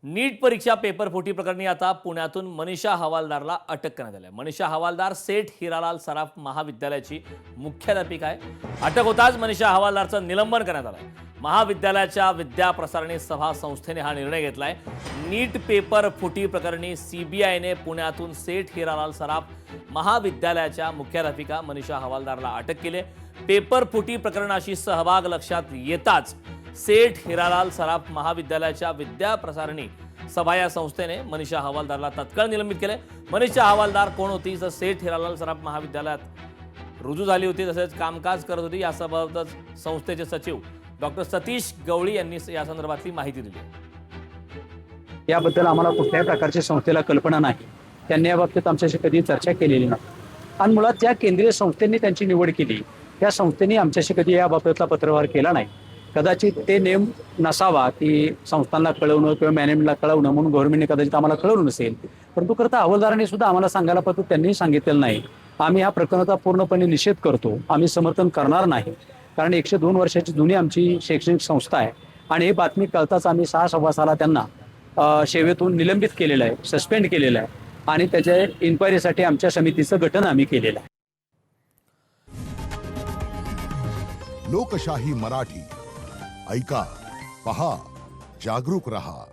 नीट परीक्षा पेपर फुटी प्रकरणी आता पुण्यातून मनीषा हवालदारला अटक करण्यात आली आहे। मनीषा हवालदार सेठ हिरालाल सराफ महाविद्यालयाची मुख्याध्यापिका आहे। अटक होताच मनीषा हवालदारचं निलंबन करण्यात आलं आहे। महाविद्यालयाच्या विद्या प्रसारणी सभा संस्थेने हा निर्णय घेतलाय। नीट पेपर फुटी प्रकरणी सीबीआयने पुण्यातून सेठ हिरालाल सराफ महाविद्यालयाच्या मुख्याध्यापिका मनीषा हवालदारला अटक केली आहे। पेपर फुटी प्रकरणाशी सहभाग लक्षात येताच सेठ हिरालाल सराफ महाविद्यालयाच्या विद्या प्रसारणी सभा या संस्थेने मनीषा हवालदारला तत्काळ निलंबित केले। मनीषा हवालदार कोण होती, तर सेठ हिरालाल सराफ महाविद्यालयात रुजू झाली होती, तसेच कामकाज करत होती, यासोबतच संस्थेचे सचिव डॉक्टर सतीश गवळी यांनी या संदर्भातली माहिती दिली। याबद्दल आम्हाला कुठल्याही प्रकारची संस्थेला कल्पना नाही। त्यांनी याबाबतीत आमच्याशी कधी चर्चा केलेली नाही आणि मुळात ज्या केंद्रीय संस्थेने त्यांची निवड केली त्या संस्थेने आमच्याशी कधी याबाबतला पत्रव्यवहार केला नाही। कदाचित ते नेम नसावा की संस्थांना कळवणं किंवा मॅनेजमेंटला कळवणं म्हणून गव्हर्नमेंटने कदाचित आम्हाला कळवलं नसेल, परंतु करता हवालदारांनी सुद्धा आम्हाला सांगायला पाहिजे, त्यांनी सांगितलेलं नाही। आम्ही या प्रकरणाचा पूर्णपणे निषेध करतो, आम्ही समर्थन करणार नाही, कारण 102 वर्षाची जुनी आमची शैक्षणिक संस्था आहे आणि ही बातमी कळताच आम्ही 6 सव्वा 6ला त्यांना सेवेतून निलंबित केलेलं आहे, सस्पेंड केलेलं आहे आणि त्याच्या इन्क्वायरीसाठी आमच्या समितीचं गठन आम्ही केलेलं आहे। लोकशाही मराठी ऐका, पहा, जागरूक रहा।